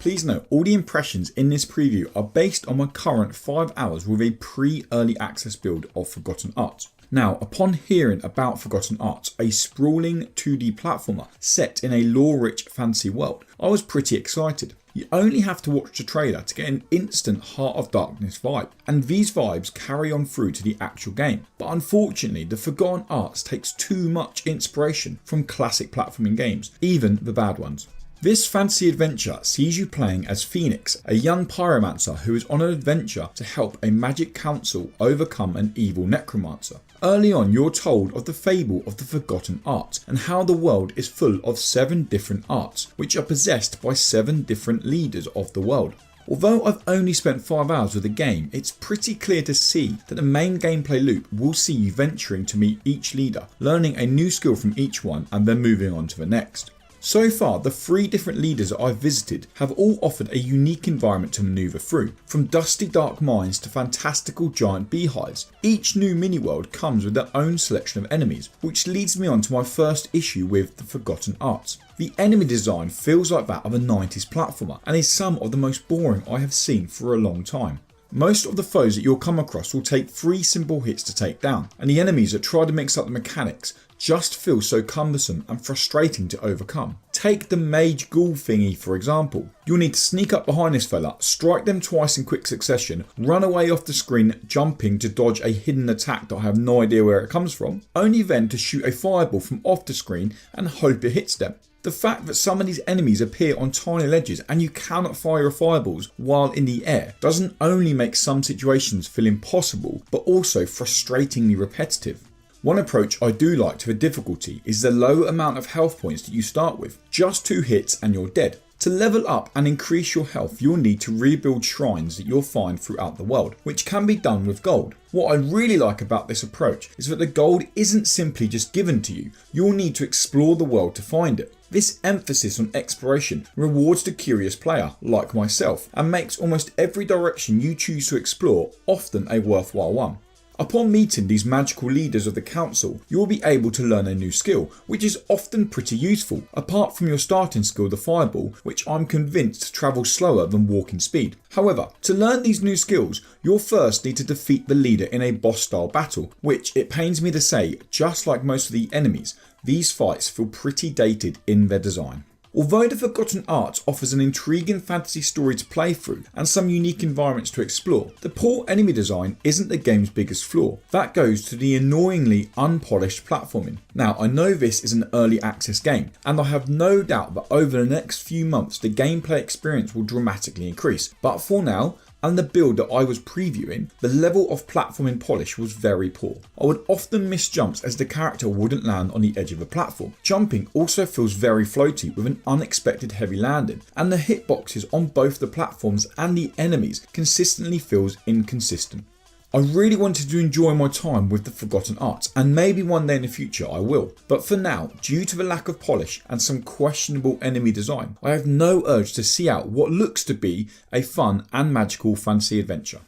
please note all the impressions in this preview are based on my current 5 hours with a pre-early access build of Forgotten Arts. Now, upon hearing about Forgotten Arts, a sprawling 2D platformer set in a lore-rich fantasy world, I was pretty excited. You only have to watch the trailer to get an instant Heart of Darkness vibe, and these vibes carry on through to the actual game. But unfortunately, the Forgotten Arts takes too much inspiration from classic platforming games, even the bad ones. This fantasy adventure sees you playing as Phoenix, a young pyromancer who is on an adventure to help a magic council overcome an evil necromancer. Early on, you're told of the fable of the Forgotten Arts and how the world is full of 7 different arts, which are possessed by 7 different leaders of the world. Although I've only spent 5 hours with the game, it's pretty clear to see that the main gameplay loop will see you venturing to meet each leader, learning a new skill from each one and then moving on to the next. So far, the 3 different leaders that I've visited have all offered a unique environment to manoeuvre through, from dusty dark mines to fantastical giant beehives. Each new mini-world comes with their own selection of enemies, which leads me on to my first issue with the Forgotten Arts. The enemy design feels like that of a 90s platformer and is some of the most boring I have seen for a long time. Most of the foes that you'll come across will take 3 simple hits to take down, and the enemies that try to mix up the mechanics just feel so cumbersome and frustrating to overcome. Take the mage ghoul thingy for example. You'll need to sneak up behind this fella, strike them twice in quick succession, run away off the screen jumping to dodge a hidden attack that I have no idea where it comes from, only then to shoot a fireball from off the screen and hope it hits them. The fact that some of these enemies appear on tiny ledges and you cannot fire your fireballs while in the air doesn't only make some situations feel impossible, but also frustratingly repetitive. One approach I do like to the difficulty is the low amount of health points that you start with. Just 2 hits and you're dead. To level up and increase your health, you'll need to rebuild shrines that you'll find throughout the world, which can be done with gold. What I really like about this approach is that the gold isn't simply just given to you, you'll need to explore the world to find it. This emphasis on exploration rewards the curious player, like myself, and makes almost every direction you choose to explore often a worthwhile one. Upon meeting these magical leaders of the council, you will be able to learn a new skill, which is often pretty useful, apart from your starting skill, the fireball, which I'm convinced travels slower than walking speed. However, to learn these new skills, you'll first need to defeat the leader in a boss style battle, which, it pains me to say, just like most of the enemies, these fights feel pretty dated in their design. Although the Forgotten Arts offers an intriguing fantasy story to play through and some unique environments to explore, the poor enemy design isn't the game's biggest flaw. That goes to the annoyingly unpolished platforming. Now, I know this is an early access game, and I have no doubt that over the next few months the gameplay experience will dramatically increase, but for now, and the build that I was previewing, the level of platforming polish was very poor. I would often miss jumps as the character wouldn't land on the edge of a platform. Jumping also feels very floaty with an unexpected heavy landing, and the hitboxes on both the platforms and the enemies consistently feels inconsistent. I really wanted to enjoy my time with the Forgotten Arts, and maybe one day in the future I will, but for now, due to the lack of polish and some questionable enemy design, I have no urge to see out what looks to be a fun and magical fantasy adventure.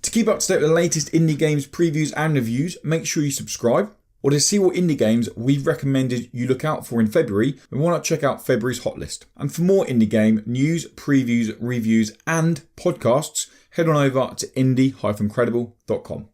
To keep up to date with the latest indie games previews and reviews, make sure you subscribe. Or to see what indie games we've recommended you look out for in February, then why not check out February's hot list. And for more indie game news, previews, reviews and podcasts, head on over to indie-credible.com.